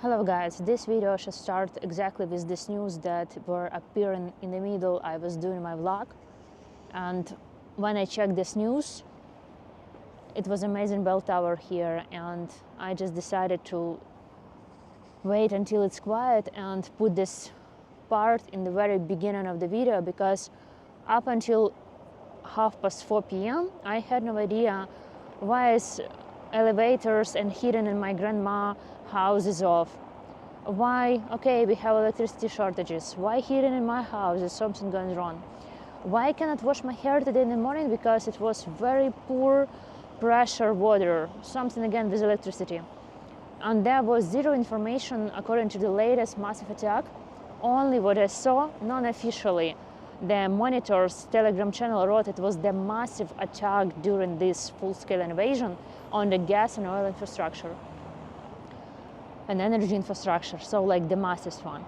Hello guys, this video should start exactly with this news that were appearing in the middle. I was doing my vlog, and when I checked this news, it was amazing bell tower here, and I just decided to wait until it's quiet and put this part in the very beginning of the video, because up until 4:30 p.m. I had no idea why is elevators and heating in my grandma house is off. Why, okay, we have electricity shortages. Why heating in my house is something going wrong? Why I cannot wash my hair today in the morning? Because it was very poor pressure water, something again with electricity. And there was zero information according to the latest massive attack, only what I saw non-officially. The Monitor's Telegram channel wrote it was the massive attack during this full-scale invasion on the gas and oil infrastructure and energy infrastructure, so like the massive one.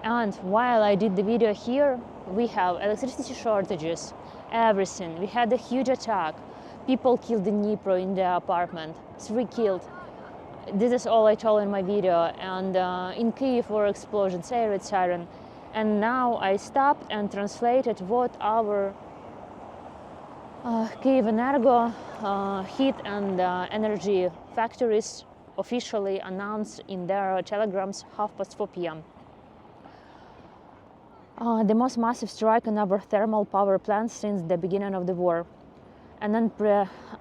And while I did the video here, we have electricity shortages, everything. We had a huge attack. People killed in Dnipro in their apartment, 3 killed. This is all I told in my video. And in Kyiv were explosions, air raid siren. And now I stopped and translated what our Centrenergo heat and energy factories officially announced in their telegrams 4:30 p.m. The most massive strike on our thermal power plants since the beginning of the war. An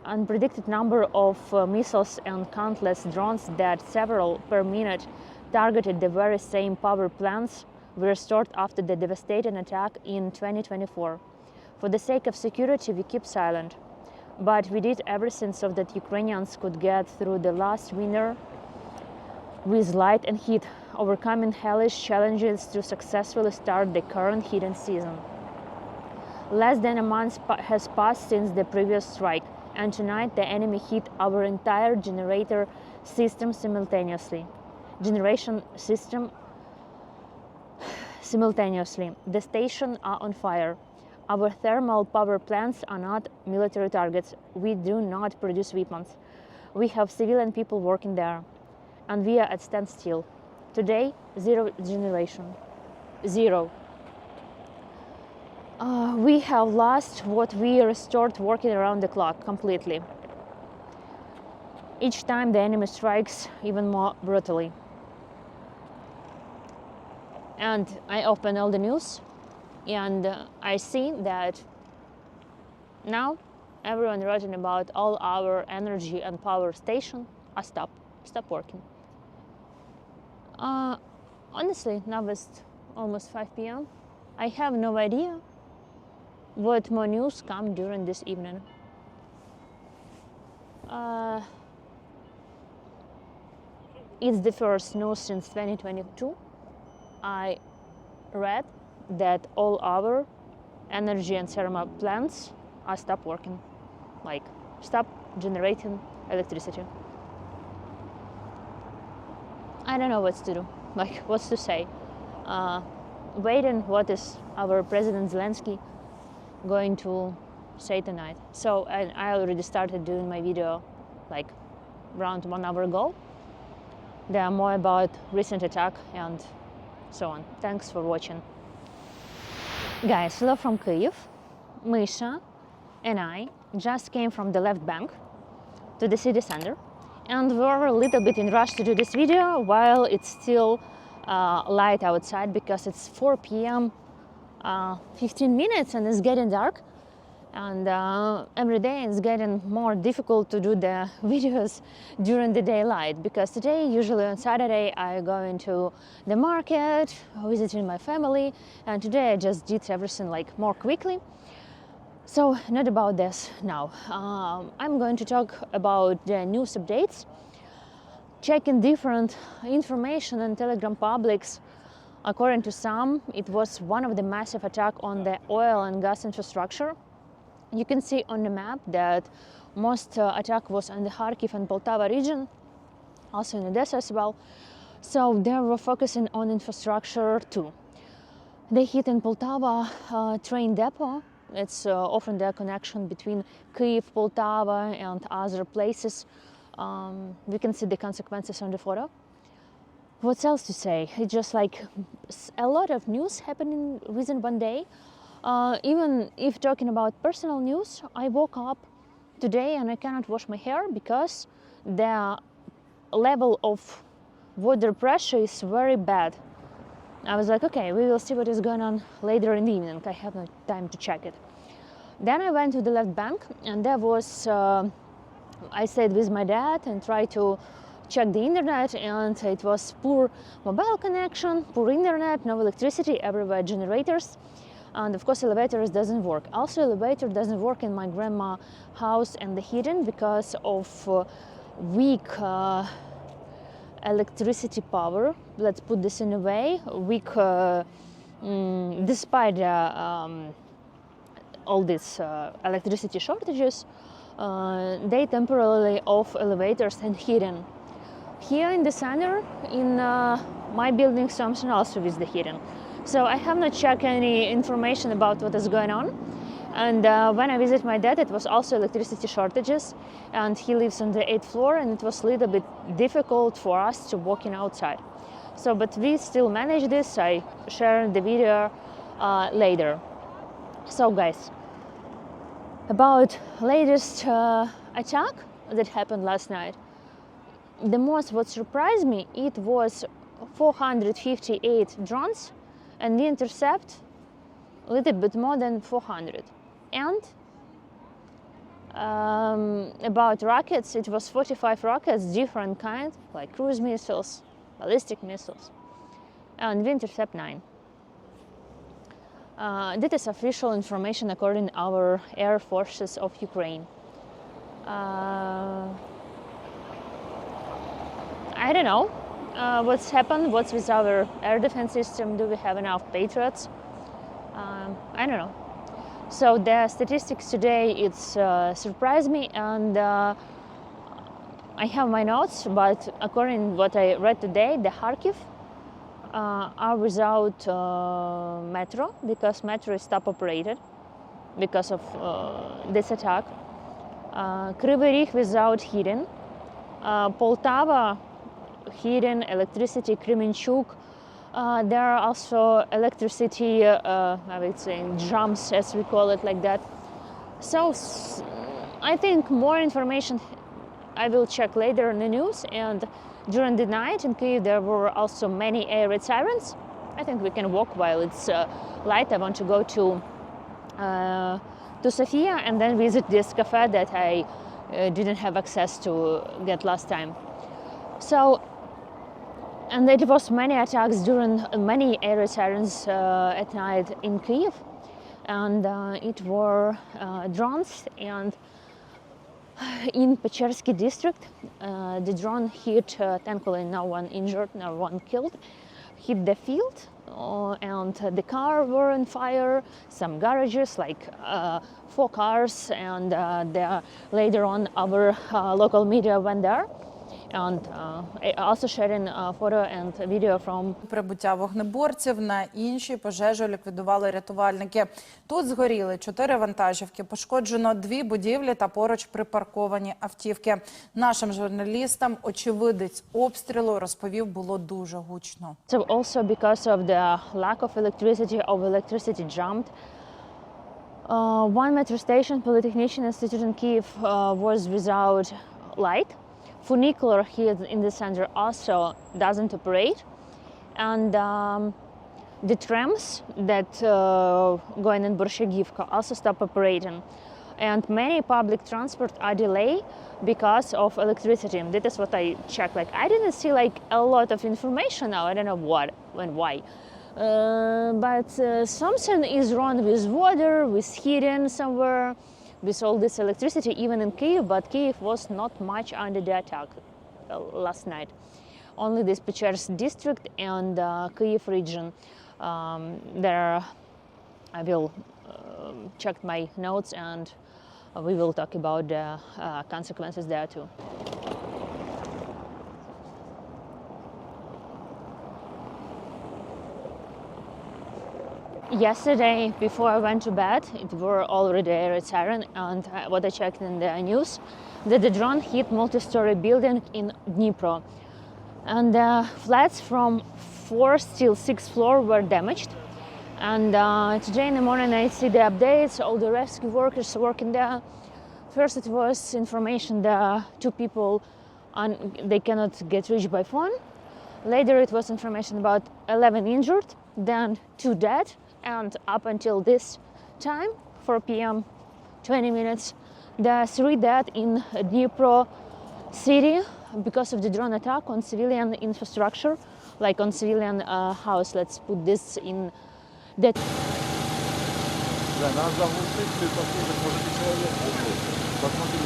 unpredicted number of missiles and countless drones that several per minute targeted the very same power plants were restored after the devastating attack in 2024. For the sake of security, we keep silent. But we did everything so that Ukrainians could get through the last winter with light and heat, overcoming hellish challenges to successfully start the current heating season. Less than a month has passed since the previous strike, and tonight the enemy hit our entire generator system simultaneously. The stations are on fire. Our thermal power plants are not military targets. We do not produce weapons. We have civilian people working there, and we are at standstill. Today, zero generation. Zero. We have lost what we restored working around the clock completely. Each time the enemy strikes even more brutally. And I open all the news, and I see that now everyone writing about all our energy and power station are stop working. Honestly, now it's almost 5 p.m. I have no idea what more news come during this evening. It's the first news since 2022. I read that all our energy and thermal plants are stop working, like stop generating electricity. I don't know what to do, like what to say. Waiting what is our President Zelensky going to say tonight. So I already started doing my video like around 1 hour ago. There are more about recent attack and so on. Thanks for watching. Guys, hello from Kyiv. Misha and I just came from the left bank to the city center, and we're a little bit in rush to do this video while it's still light outside, because it's 4 p.m. 15 minutes and it's getting dark, and every day it's getting more difficult to do the videos during the daylight, because today, usually on Saturday, I go into the market visiting my family, and today I just did everything like more quickly. So not about this now. I'm going to talk about the news updates, checking different information on Telegram publics. According to some, it was one of the massive attack on the oil and gas infrastructure. You can see on the map that most attack was on the Kharkiv and Poltava region, also in Odessa as well. So they were focusing on infrastructure too. They hit in Poltava train depot. It's often the connection between Kyiv, Poltava and other places. We can see the consequences on the photo. what else to say? It's just like a lot of news happening within one day. Even if talking about personal news, I woke up today and I cannot wash my hair because the level of water pressure is very bad. I was like, okay, we will see what is going on later in the evening. I have no time to check it. Then I went to the left bank, and there was, I stayed with my dad and tried to check the internet, and it was poor mobile connection, poor internet, no electricity, everywhere generators. And of course elevators doesn't work. Also elevator doesn't work in my grandma's house and the heating because of weak electricity power. Let's put this in a way, weak despite all these electricity shortages, they temporarily off elevators and heating. Here in the center, in my building, something also with the heating. So I have not checked any information about what is going on. And when I visit my dad, it was also electricity shortages, and he lives on the 8th floor, and it was a little bit difficult for us to walking outside. So, but we still manage this. I share the video later. So guys, about latest attack that happened last night. The most what surprised me, it was 458 drones, and we intercept a little bit more than 400. And about rockets, it was 45 rockets, different kind, like cruise missiles, ballistic missiles, and we intercept 9. That is official information according to our air forces of Ukraine. I don't know what's happened, what's with our air defense system, do we have enough Patriots? I don't know. So the statistics today, it's surprised me, and I have my notes, but according to what I read today, the Kharkiv are without metro, because metro is stop operated because of this attack. Kryvyi Rih without heating. Poltava, heating, electricity. Kremenchuk, there are also electricity, I would say, jumps, as we call it, like that. So I think more information I will check later in the news. And during the night in Kyiv, there were also many air raid sirens. I think we can walk while it's light. I want to go to Sofia and then visit this cafe that I didn't have access to get last time. So, and there was many attacks during many air raid sirens at night in Kyiv, and it were drones. And in Pechersky district, the drone hit, thankfully no one injured, no one killed, hit the field, and the car were on fire, some garages, like 4 cars, and later on our local media went there. And also sharing photo and video from прибуття вогнеборців. На іншій пожежу ліквідували рятувальники. Тут згоріли 4 вантажівки, пошкоджено 2 будівлі та поруч припарковані автівки. Нашим журналістам очевидець обстрілу розповів, було дуже гучно. So also because of the lack of electricity jumped. One metro station, Polytechnic Institute in Kyiv, was without light. Funicular here in the center also doesn't operate, and the trams that going in Borshagivka also stop operating, and many public transport are delayed because of electricity. That is what I checked. Like, I didn't see like a lot of information now. I don't know what and why, but something is wrong with water, with heating somewhere, with all this electricity, even in Kyiv, but Kyiv was not much under the attack last night. Only this Pechersky district and Kyiv region. There, I will check my notes, and we will talk about the consequences there too. Yesterday, before I went to bed, it were already air raid siren, and what I checked in the news, that the drone hit multi-story building in Dnipro. and flats from 4th till 6th floor were damaged. And today in the morning I see the updates, all the rescue workers working there. First it was information that 2 people they cannot get reached by phone. Later it was information about 11 injured, then 2 dead, and up until this time, 4 p.m. 20 minutes, there are 3 dead in Dnipro city because of the drone attack on civilian infrastructure, like on civilian house. Let's put this in that. Да, нас заглушить, ты послушать, может и человек будет. Посмотри.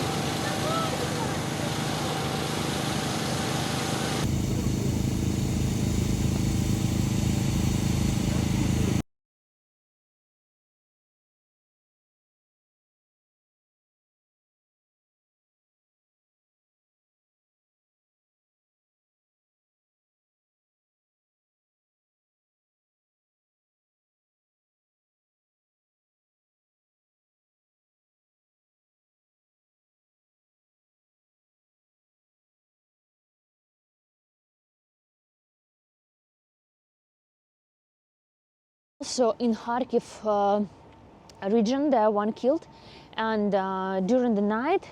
Also in Kharkiv region, there one killed, and during the night,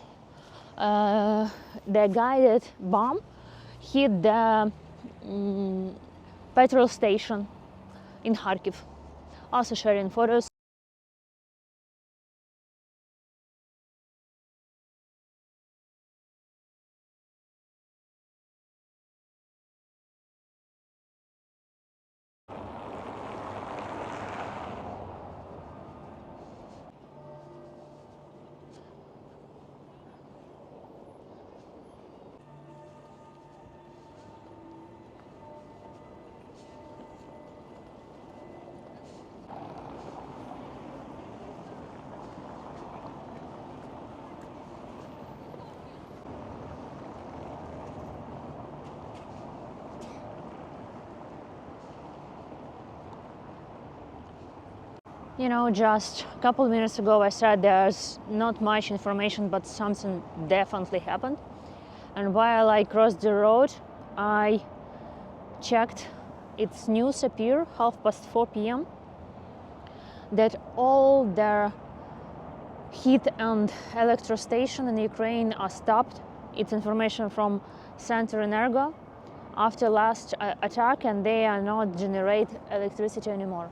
the guided bomb hit the petrol station in Kharkiv. Also sharing photos. You know, just a couple of minutes ago I said there's not much information, but something definitely happened. And while I crossed the road, I checked its news appear 4:30 p.m. that all the heat and electro station in Ukraine are stopped. It's information from Centrenergo after last attack, and they are not generate electricity anymore.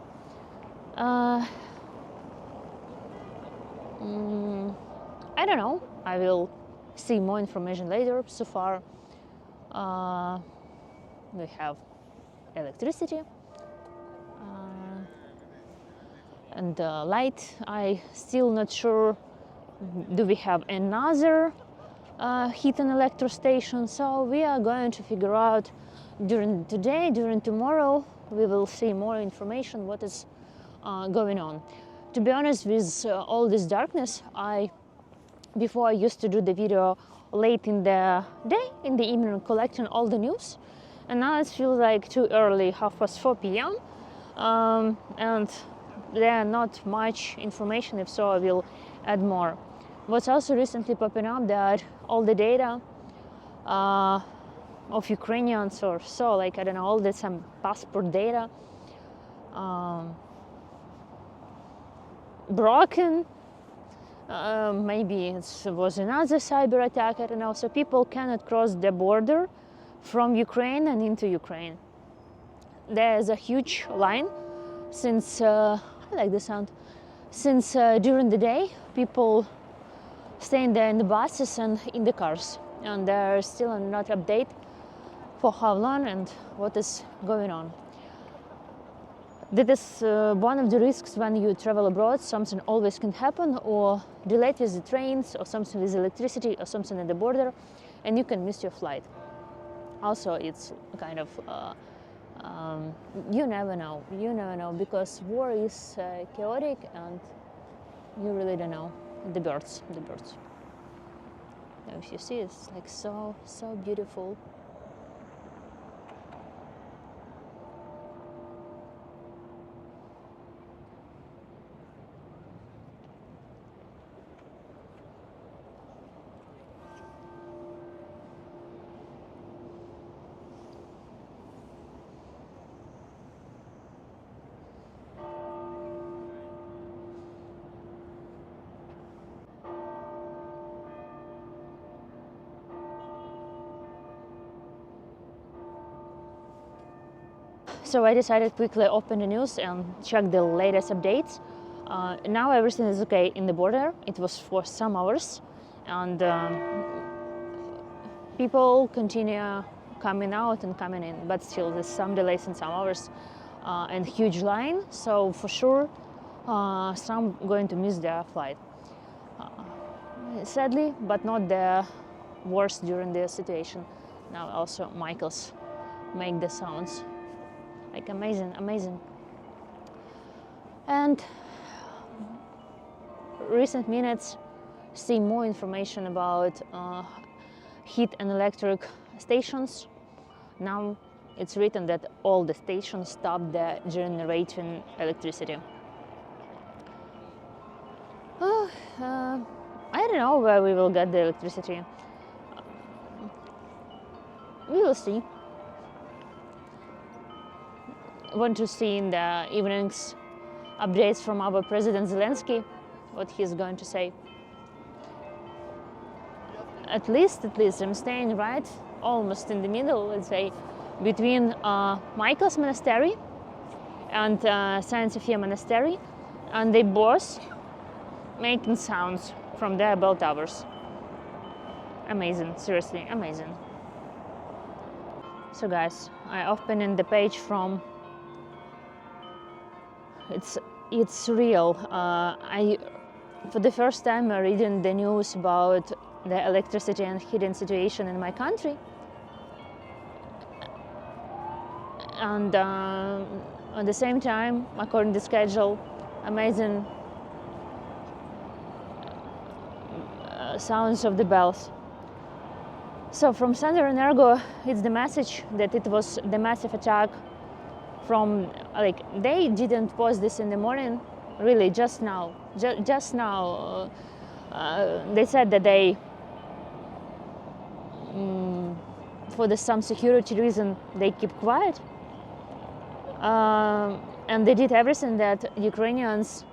I don't know. I will see more information later. So far, we have electricity and light. I still not sure. Do we have another heat and electro station? So we are going to figure out during today, during tomorrow. We will see more information what is going on. To be honest, with all this darkness, before I used to do the video late in the day, in the evening, collecting all the news, and now it feels like too early, 4:30 p.m. And there are not much information. If so, I will add more. What's also recently popping up that all the data of Ukrainians or so, like I don't know, all the some passport data broken. Maybe it was another cyber attack, I don't know. So people cannot cross the border from Ukraine and into Ukraine. There's a huge line since, I like the sound, since during the day people staying there in the buses and in the cars. And there's still not update for how long and what is going on. That is one of the risks when you travel abroad. Something always can happen, or delayed with the trains, or something with electricity, or something at the border, and you can miss your flight. Also, it's kind of you never know. You never know, because war is chaotic, and you really don't know. The birds. Now, if you see, it's like so beautiful. So I decided quickly open the news and check the latest updates. Now everything is okay in the border. It was for some hours, and people continue coming out and coming in, but still there's some delays in some hours and huge line. So for sure, some going to miss their flight. Sadly, but not the worst during the situation. Now also Michael's make the sounds. Like amazing, amazing. And recent minutes see more information about heat and electric stations. Now it's written that all the stations stopped the generating electricity. I don't know where we will get the electricity. We will see. Want to see in the evenings updates from our President Zelensky, what he's going to say. At least I'm staying right almost in the middle, let's say, between Michael's monastery and Tanya Fiona monastery, and they both making sounds from their bell towers. Amazing, seriously amazing. So guys, I opened the page from it's real. I for the first time reading the news about the electricity and heating situation in my country, and at the same time, according to schedule, amazing sounds of the bells. So from Centrenergo, it's the message that it was the massive attack from, like, they didn't post this in the morning, really, just now. Just now, they said that they, for some security reason, they keep quiet. And they did everything that Ukrainians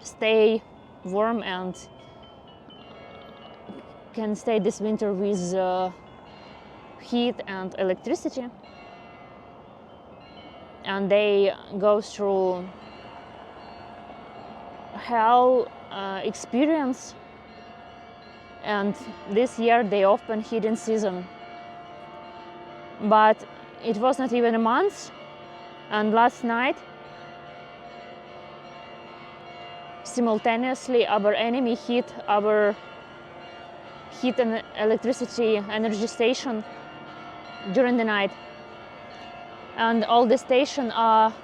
stay warm and can stay this winter with heat and electricity. And they go through hell experience. And this year they open heating season. But it was not even a month. And last night, simultaneously, our enemy hit our heat and electricity energy station during the night. And all the stations are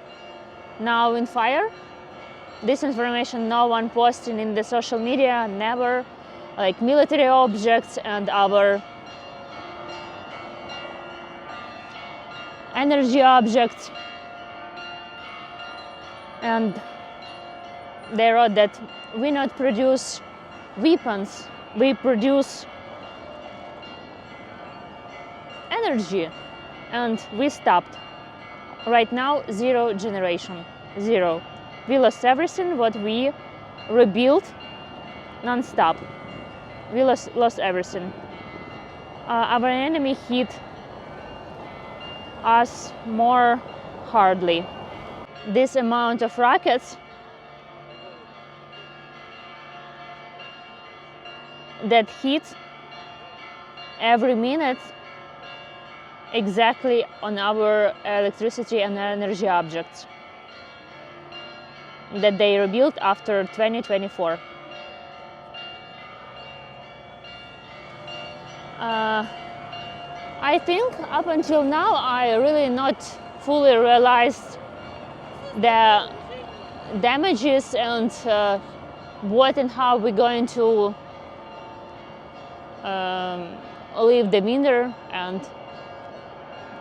now in fire. This information no one posting in the social media, never, like military objects and our energy objects. And they wrote that we not produce weapons, we produce energy, and we stopped. Right now, zero generation, zero. We lost everything what we rebuilt non-stop. We lost everything. Our enemy hit us more hardly. This amount of rockets that hit every minute exactly on our electricity and energy objects that they rebuilt after 2024. I think up until now I really not fully realized the damages and what and how we're going to leave the winter, and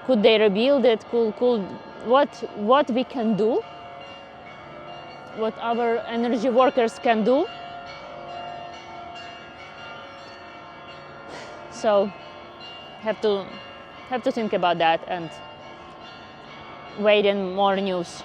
could they rebuild it, could what we can do, what our energy workers can do. So have to think about that and wait in more news.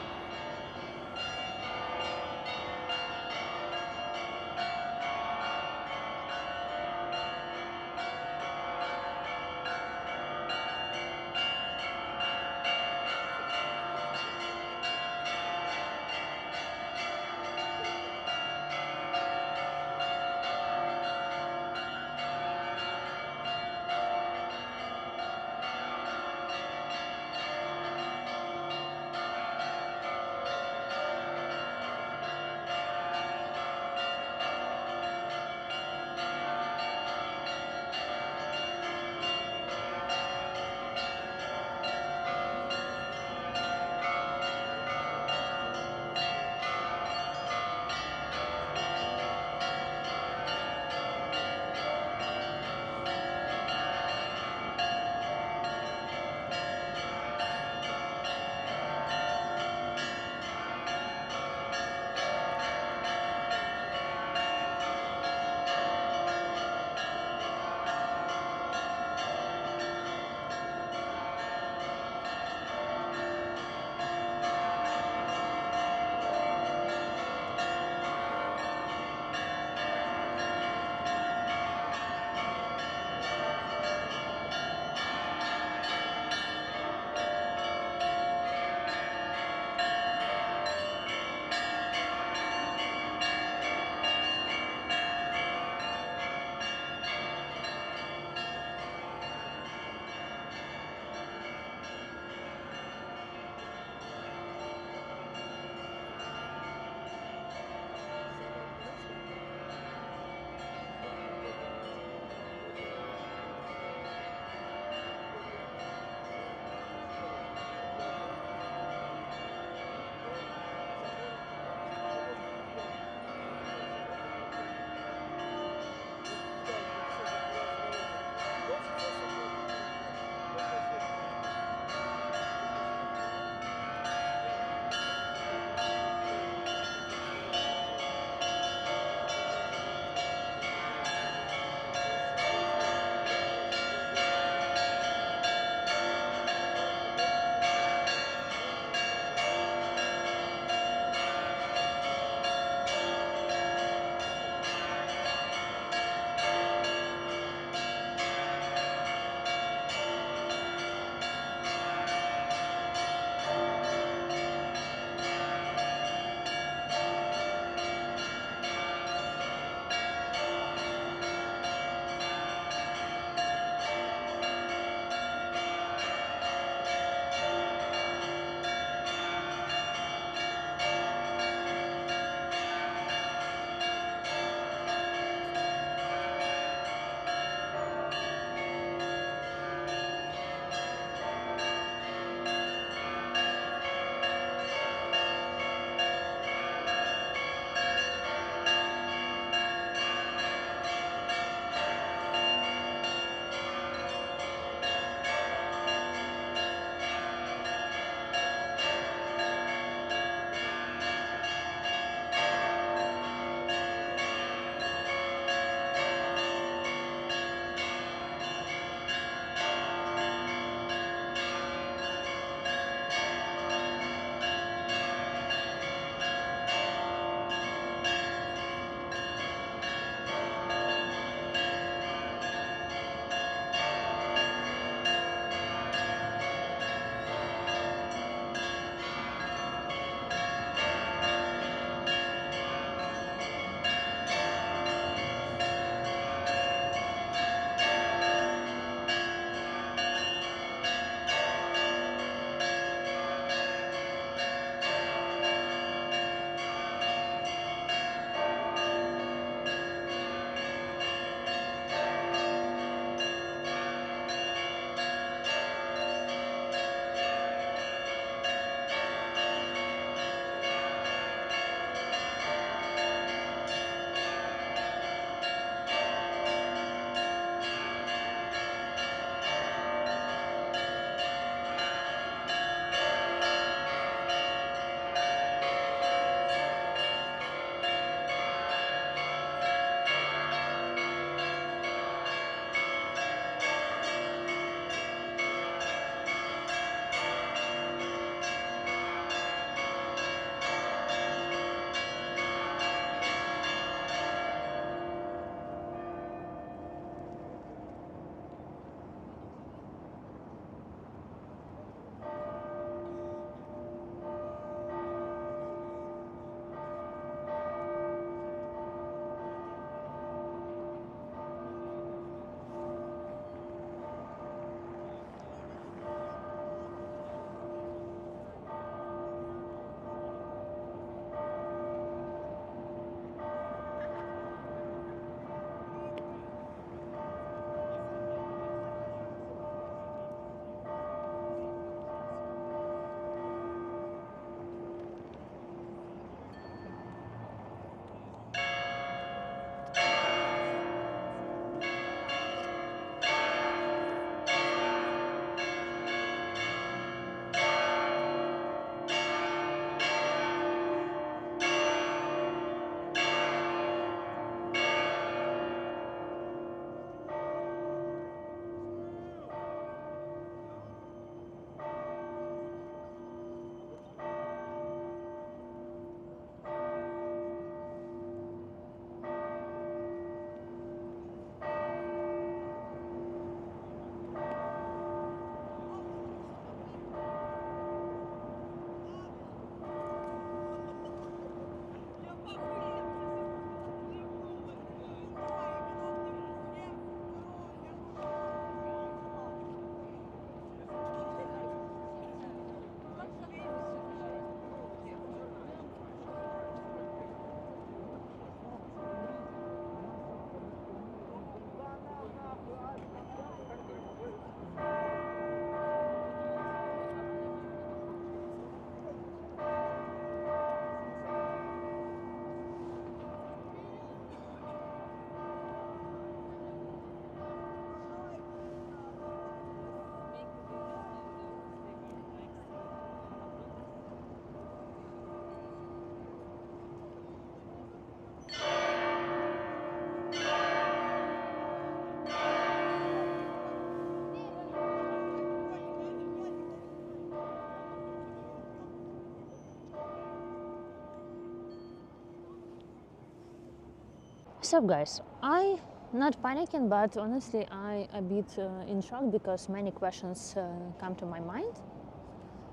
So guys, I not panicking, but honestly I a bit in shock because many questions come to my mind.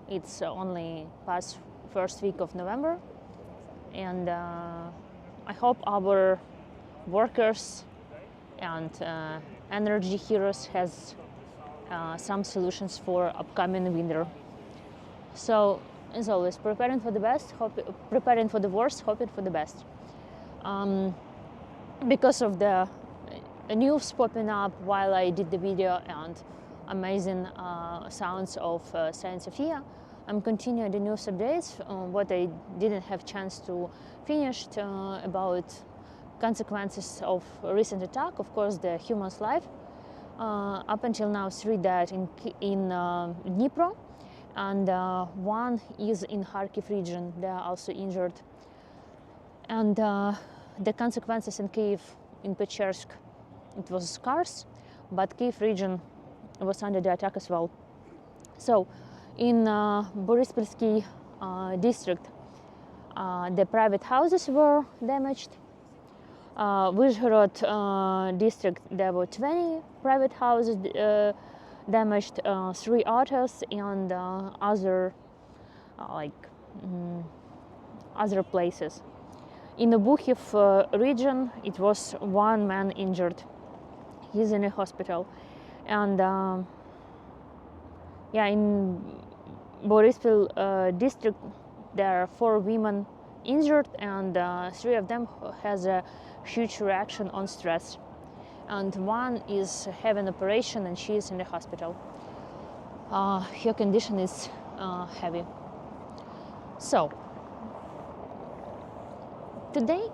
It's only past first week of November, and I hope our workers and energy heroes has some solutions for upcoming winter. So as always, preparing for the best, preparing for the worst, hoping for the best. Because of the news popping up while I did the video and amazing sounds of Tanya Fiona, I'm continuing the news updates. What I didn't have chance to finish about consequences of a recent attack, of course, the human's life. Up until now, 3 died in Dnipro, and 1 is in Kharkiv region. They are also injured. And the consequences in Kyiv, in Pechersk, it was scarce, but Kyiv region was under the attack as well. So in Borispolsky district, the private houses were damaged. Vyzhhorod district, there were 20 private houses damaged, 3 autos, and other other places. In the Bukhiv region, it was 1 man injured. He's in a hospital. And yeah, in Borispol district, there are 4 women injured, and 3 of them has a huge reaction on stress. And 1 is having operation, and she is in the hospital. Her condition is heavy. So today,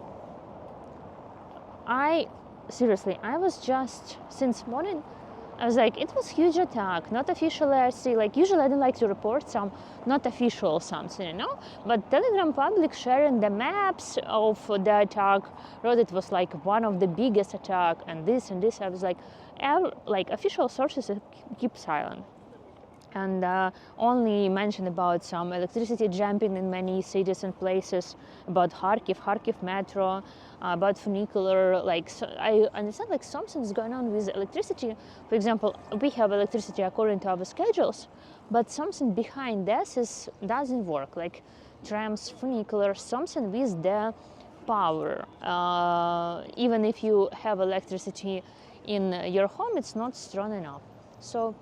I was just, since morning, I was like, it was huge attack, not officially I see, like usually I don't like to report some not official something, you know, but Telegram public sharing the maps of the attack, wrote it was like one of the biggest attack and this, I was like official sources keep silent. And only mention about some electricity jumping in many cities and places, about Kharkiv metro, about funicular. Like, so I understand like something's going on with electricity. For example, we have electricity according to our schedules, but something behind this doesn't work. Like trams, funicular, something with the power. Even if you have electricity in your home, it's not strong enough. So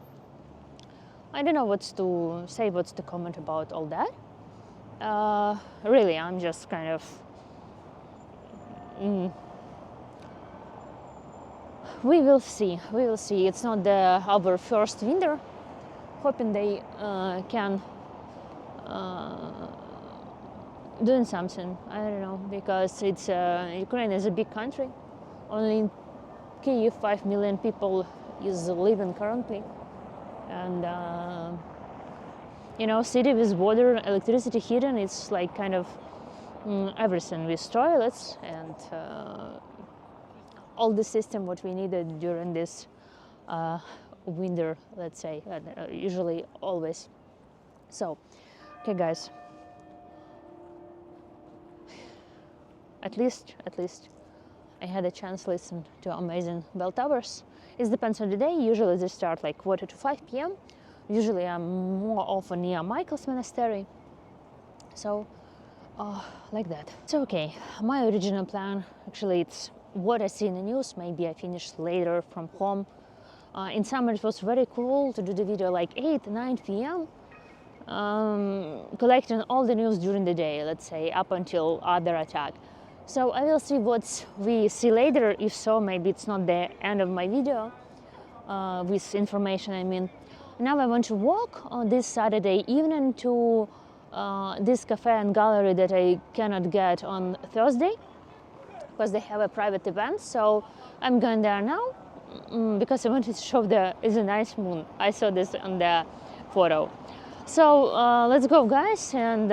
I don't know what's to say, what's to comment about all that. Really, I'm just kind of... We will see. It's not our first winter. Hoping they can doing something. I don't know, because it's Ukraine is a big country. Only in Kyiv 5 million people is living currently. And you know, city with water, electricity, heating, it's like kind of everything with toilets and all the system what we needed during this winter, let's say, usually always. So, okay guys, at least I had a chance to listen to amazing bell towers. It depends on the day. Usually they start like 4 to 5 p.m. Usually I'm more often near Michael's monastery. So, like that. So, okay, my original plan, actually it's what I see in the news. Maybe I finish later from home. In summer it was very cool to do the video like 8, 9 p.m. Collecting all the news during the day, let's say, up until other attack. So I will see what we see later. If so, maybe it's not the end of my video with information, I mean. Now I want to walk on this Saturday evening to this cafe and gallery that I cannot get on Thursday because they have a private event. So I'm going there now because I wanted to show is a nice moon. I saw this on the photo. So let's go, guys. And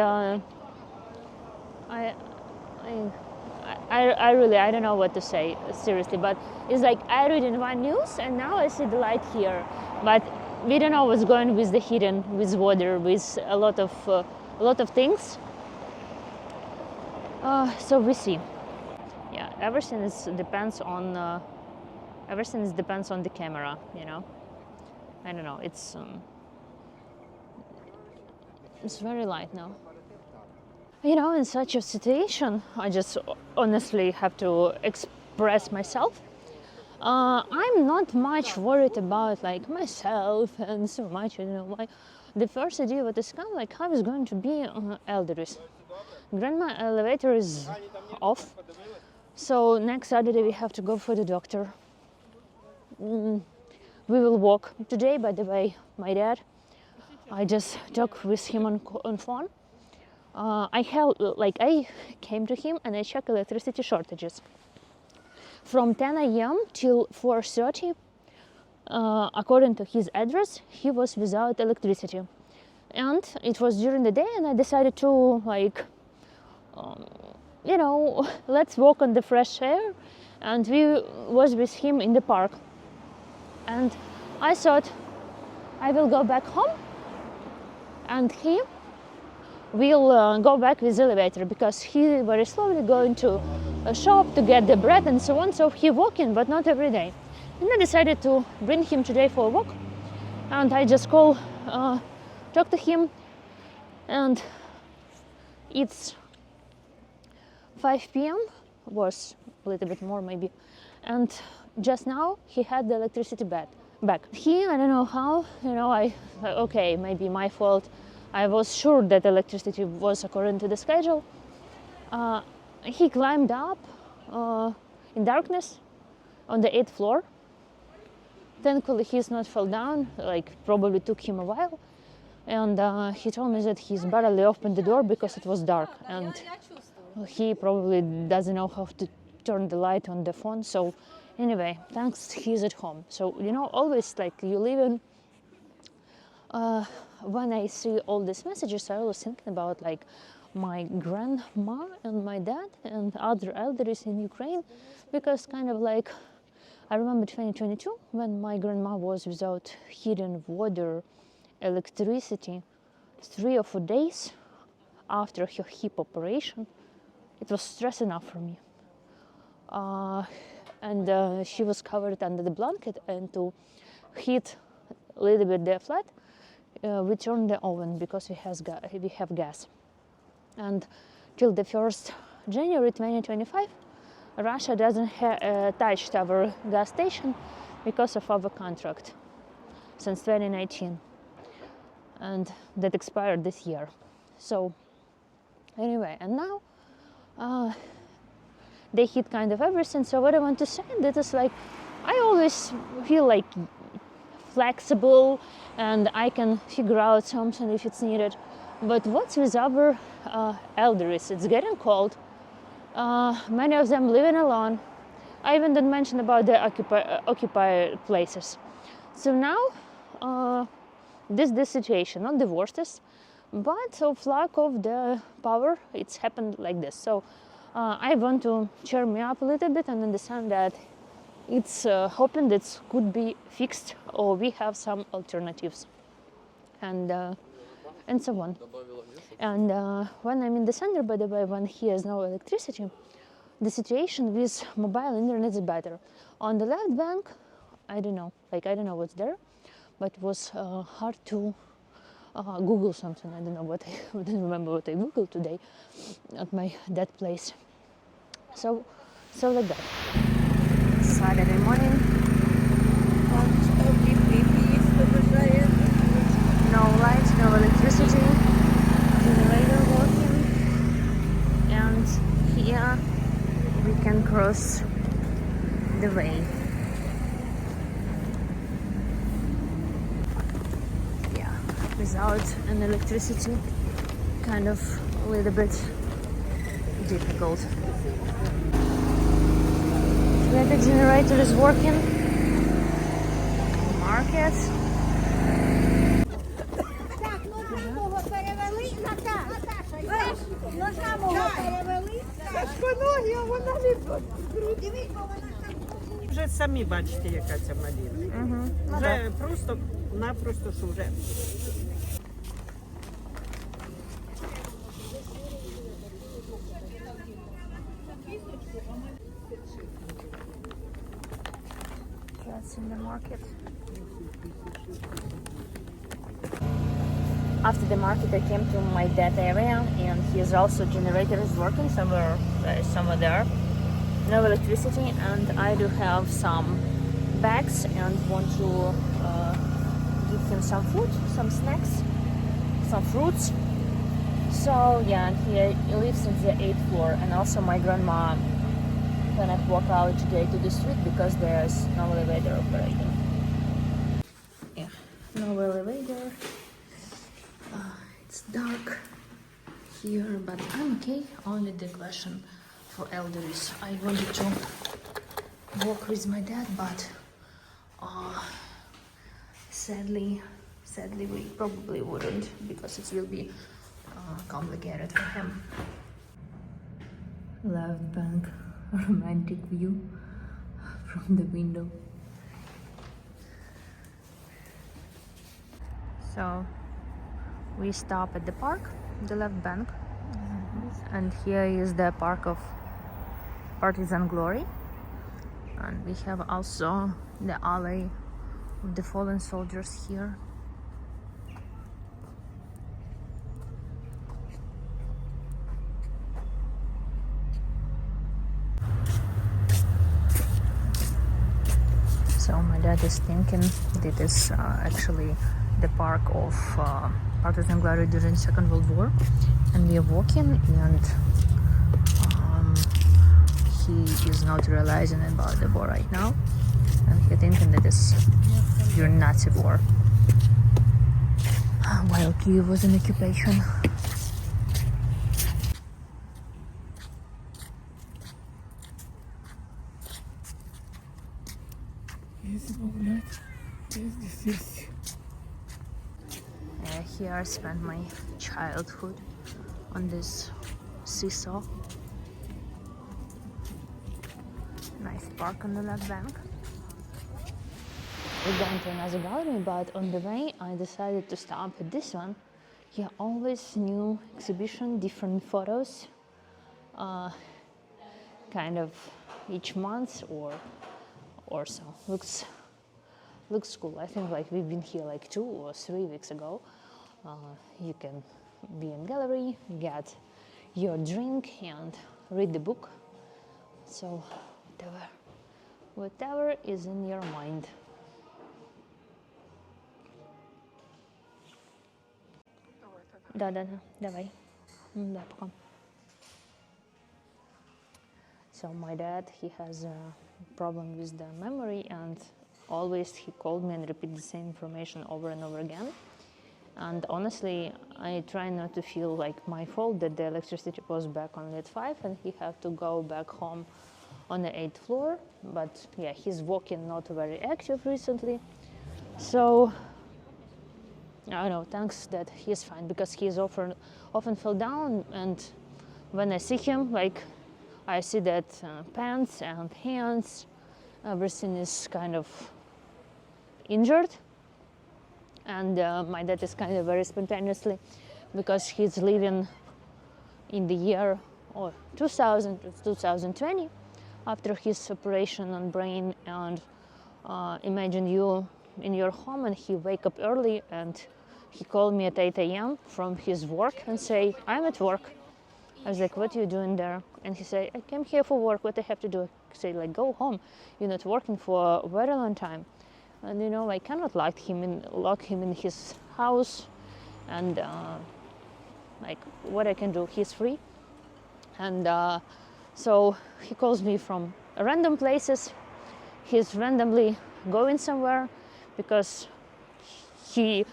I really, I don't know what to say, seriously, but it's like I read in one news and now I see the light here, but we don't know what's going with the heating, with water, with a lot of things. So we see. Yeah, everything depends on the camera, you know. I don't know. It's very light now. You know, in such a situation, I just honestly have to express myself. I'm not much worried about like myself and so much, you know. The first idea what is come, like how is going to be elderly. Grandma elevator is off, so next Saturday we have to go for the doctor. We will walk today. By the way, my dad, I just talked with him on phone. I came to him and I checked electricity shortages. From 10 a.m. till 4:30, according to his address, he was without electricity. And it was during the day, and I decided to, you know, let's walk on the fresh air. And we was with him in the park. And I thought I will go back home, and he will go back with the elevator, because he very slowly going to a shop to get the bread and so on. So he walking, but not every day. And I decided to bring him today for a walk. And I just talk to him, and it's 5 p.m. was a little bit more maybe. And just now he had the electricity back. He, I don't know how, you know, okay, maybe my fault. I was sure that electricity was according to the schedule. He climbed up in darkness on the 8th floor. Thankfully, he's not fell down, like probably took him a while. And he told me that he's barely opened the door because it was dark. And he probably doesn't know how to turn the light on the phone. So anyway, thanks, he's at home. So, you know, always like you live in, when I see all these messages, I was thinking about like my grandma and my dad and other elders in Ukraine, because kind of like I remember 2022 when my grandma was without heating, water, electricity 3 or 4 days after her hip operation. It was stress enough for me. And she was covered under the blanket, and to heat a little bit the flat, we turned the oven because we have gas. And till the 1st January 2025, Russia doesn't touch our gas station because of our contract since 2019, and that expired this year. So anyway, and now they hit kind of everything. So what I want to say, that is like I always feel like flexible and I can figure out something if it's needed. But what's with our elders? It's getting cold. Many of them living alone. I even didn't mention about the occupied places. So now this situation, not the worstest, but of lack of the power, it's happened like this. So I want to cheer me up a little bit and understand that it's hoping that could be fixed, or we have some alternatives, and so on. And when I'm in the center, by the way, when he has no electricity, the situation with mobile internet is better. On the left bank, I don't know what's there, but it was hard to Google something. I don't know what I didn't remember what I Googled today at my dad's place. So like that. Saturday morning. No light, no electricity. Generator working. And here we can cross the way. Yeah, without an electricity, kind of a little bit difficult. The generator is working. Market. Вже самі бачите, яка ця малина. Вже просто-напросто, що вже. It's in the market. After the market, I came to my dad area, and his also generator is working somewhere there. No electricity, and I do have some bags and want to give him some food, some snacks, some fruits. So yeah, and he lives in the 8th floor, and also my grandma cannot walk out today to the street because there's no elevator operating. Yeah, no elevator. It's dark here, but I'm okay. Only the question for elders. I wanted to walk with my dad, but sadly we probably wouldn't because it will be complicated for him. Left bank, romantic view from the window. So we stop at the park, the left bank, and here is the park of Partisan Glory, and we have also the alley of the fallen soldiers here. So my dad is thinking that is actually the park of Partisan Glory during Second World War, and we are walking, and he is not realizing about the war right now, and he thinking that it's during Nazi war while Kyiv was in occupation. Here I spent my childhood on this seesaw. Nice park on the left bank. We're going to another gallery, but on the way I decided to stop at this one. Here always new exhibition, different photos, kind of each month or so. Looks cool. I think like we've been here like 2 or 3 weeks ago. You can be in gallery, get your drink and read the book. So whatever is in your mind. Да, давай. Да, пока. So my dad, he has a problem with the memory, and always he called me and repeat the same information over and over again. And honestly, I try not to feel like my fault that the electricity was back on at 5 and he had to go back home on the 8th floor. But yeah, he's walking not very active recently. So I don't know, thanks that he's fine, because he's often fell down, and when I see him, like I see that pants and hands, everything is kind of injured. And my dad is kind of very spontaneously, because he's living in the year 2000 to 2020 after his operation on brain. And imagine you in your home and he wake up early and he called me at 8 a.m. from his work and say, I'm at work. I was like, what are you doing there? And he said, I came here for work, what I have to do? I say, like, go home, you're not working for a very long time. And you know, I cannot lock him in his house, and like what I can do, he's free. And so he calls me from random places. He's randomly going somewhere because he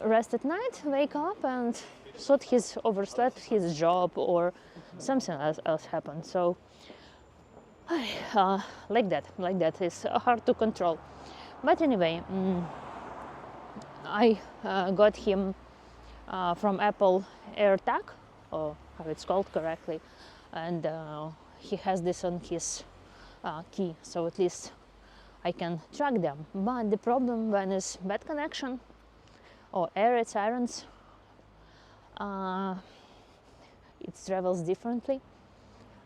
rest at night, wake up and thought he's overslept his job or something else happened. So like that is hard to control. But anyway, I got him from Apple AirTag, or how it's called correctly, and he has this on his key, so at least I can track them. But the problem when it's bad connection or air raid sirens, it travels differently.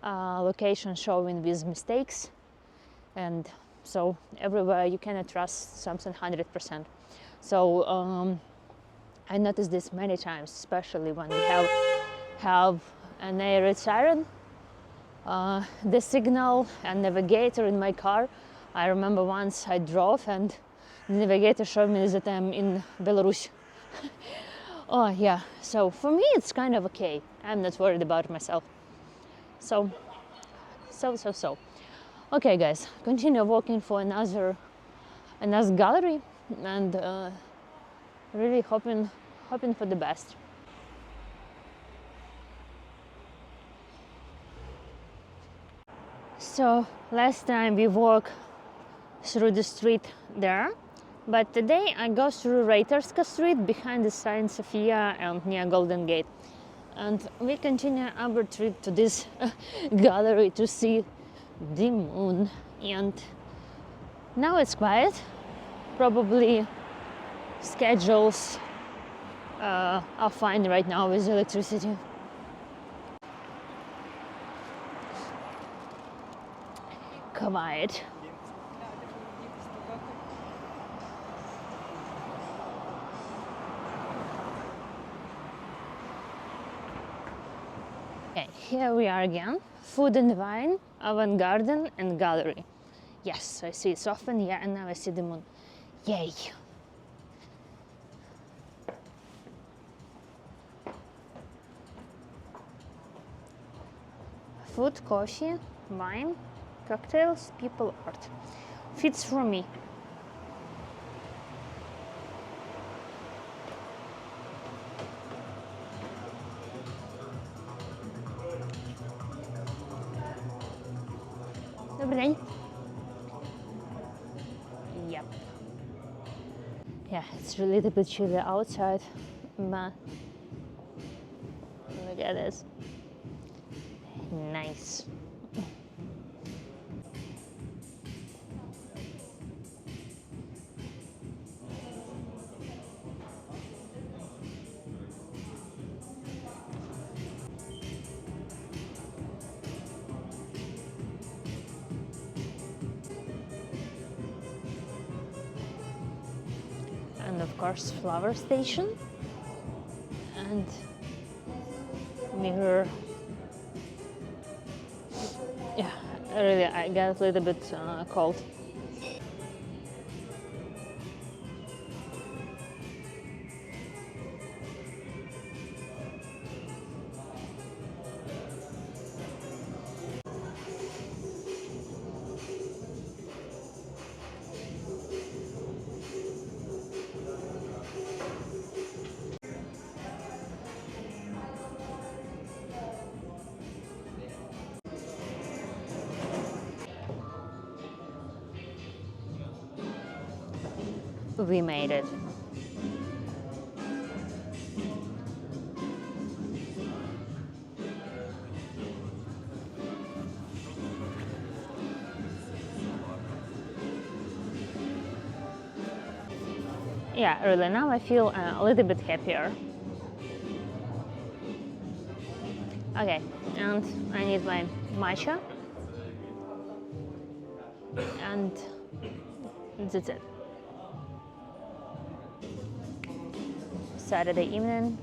Location showing with mistakes, and So everywhere you cannot trust something 100%. So I noticed this many times, especially when we have an air raid siren, the signal and navigator in my car. I remember once I drove and the navigator showed me that I'm in Belarus. Oh yeah, so for me it's kind of okay. I'm not worried about myself. So. Okay guys, continue walking for another gallery, and really hoping for the best. So last time we walked through the street there, but today I go through Reiterska Street behind the Saint Sophia and near Golden Gate, and we continue our trip to this gallery to see the moon. And now it's quiet, probably schedules are fine right now with electricity. Quiet. Okay, here we are again. Food and wine, avant garden and gallery. Yes, I see it's often, yeah, and now I see the moon. Yay! Food, coffee, wine, cocktails, people, art. Fits for me. Добрий день. Yep. Yeah, it's a little bit chilly outside, but look at this. Nice. And of course, flower station and mirror. Yeah, really, I got a little bit cold. We made it. Yeah, really, now I feel a little bit happier. Okay, and I need my matcha, and that's it. Saturday evening,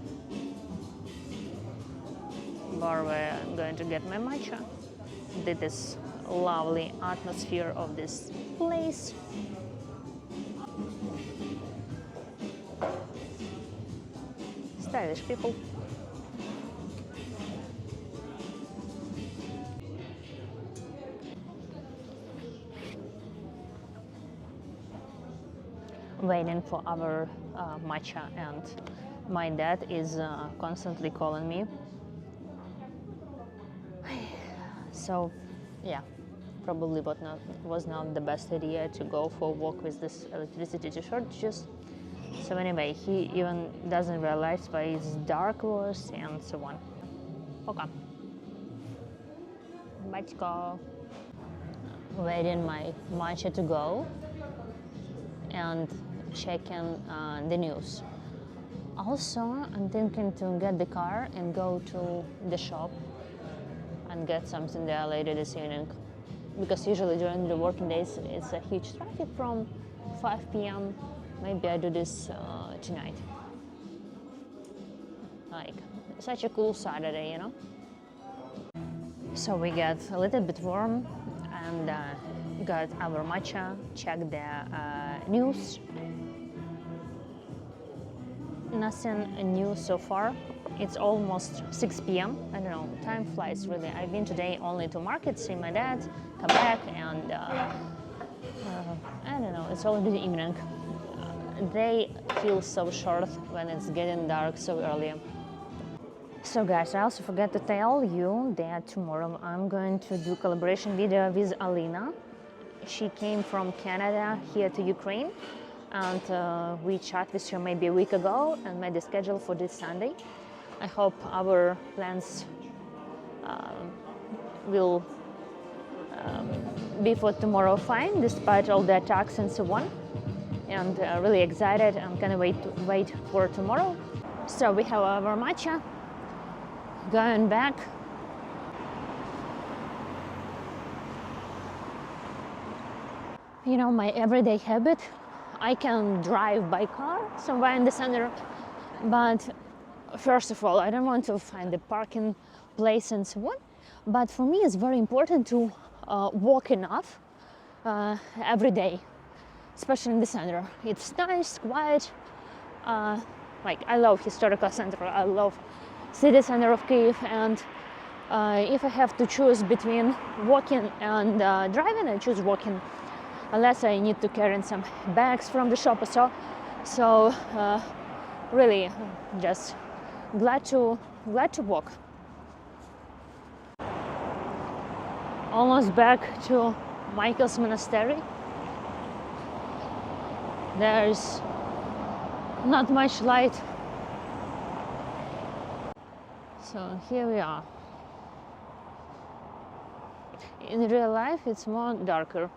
bar where I'm going to get my matcha. This lovely atmosphere of this place. Stylish people. Waiting for our matcha, and my dad is constantly calling me. So, yeah, probably was not the best idea to go for a walk with this electricity shortages. So anyway, he even doesn't realize why it's dark was and so on. Okay. Батько. Waiting my matcha to go and checking the news. Also, I'm thinking to get the car and go to the shop and get something there later this evening. because usually during the working days it's a huge traffic from 5 p.m. Maybe I do this tonight. Like, such a cool Saturday, you know? So we got a little bit warm and got our matcha, checked the news. Nothing new so far. It's almost 6 p.m. I don't know, time flies really. I've been today only to market, see my dad, come back, and I don't know, it's already evening. They feel so short when it's getting dark so early. So guys, I also forgot to tell you that tomorrow I'm going to do collaboration video with Alina. She came from Canada here to Ukraine, and we chat with her maybe a week ago and made the schedule for this Sunday. I hope our plans will be for tomorrow fine, despite all the attacks and so on. And really excited. I'm gonna wait for tomorrow. So we have our matcha. Going back. You know, my everyday habit, I can drive by car somewhere in the center, but first of all, I don't want to find a parking place and so on. But for me, it's very important to walk enough every day, especially in the center. It's nice, quiet. Like, I love historical center. I love city center of Kyiv, and if I have to choose between walking and driving, I choose walking, unless I need to carry some bags from the shop or so. So really, just glad to walk. Almost back to Michael's monastery. There's not much light. So here we are. In real life, it's more darker.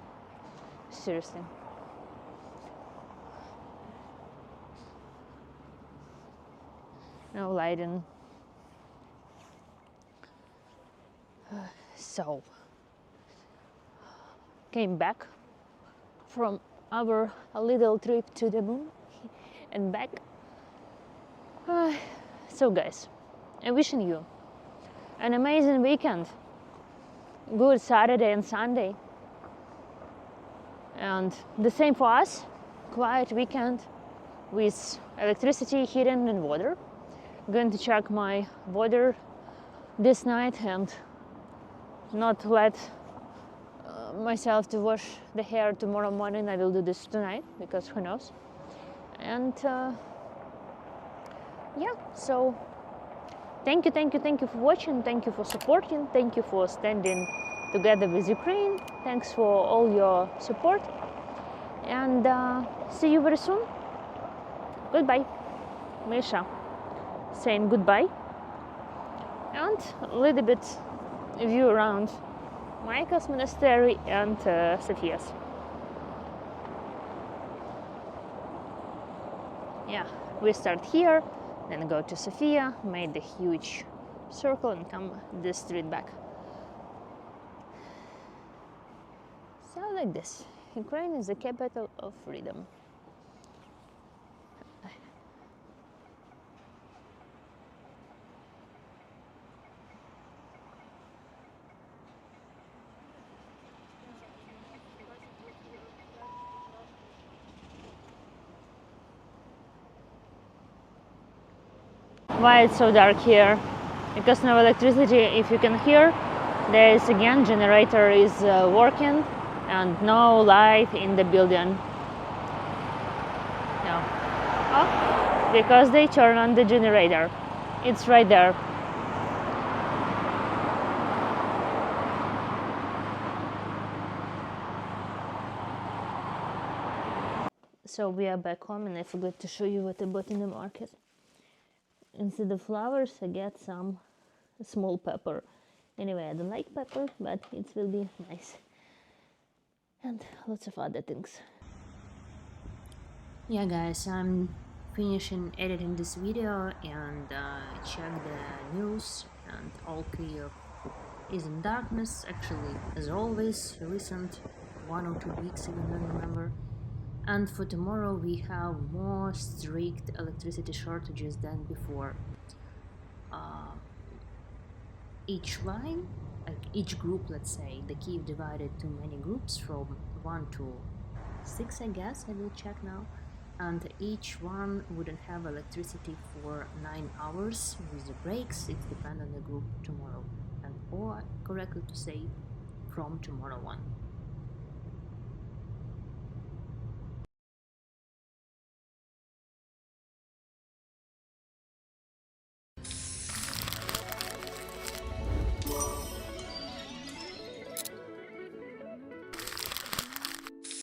Seriously. No lighting. So, came back from our little trip to the moon and back. So guys, I'm wishing you an amazing weekend, good Saturday and Sunday, and the same for us, quiet weekend with electricity, heating and water. I'm going to check my water this night and not let myself to wash the hair tomorrow morning. I will do this tonight because who knows. And yeah, so thank you for watching, thank you for supporting, thank you for standing together with Ukraine. Thanks for all your support, and see you very soon. Goodbye. Misha saying goodbye, and a little bit view around Michael's monastery and Sophia's. Yeah, we start here, then go to Sophia, made the huge circle and come this street back. So like this, Ukraine is the capital of freedom. Why it's so dark here? Because no electricity. If you can hear, there is again generator is working and no light in the building. No. Oh, because they turn on the generator. It's right there. So we are back home, and I forgot to show you what I bought in the market. Instead of flowers, I get some small pepper. Anyway, I don't like pepper, but it will be nice. And lots of other things. Yeah, guys, I'm finishing editing this video and check the news and all clear. is in darkness, actually, as always, recent 1 or 2 weeks, even don't remember. And for tomorrow, we have more strict electricity shortages than before. Each line, like each group, let's say, the Kiev divided to many groups from 1 to 6, I guess, I will check now. And each one wouldn't have electricity for 9 hours with the breaks. It depends on the group tomorrow. And or correctly to say, from tomorrow on.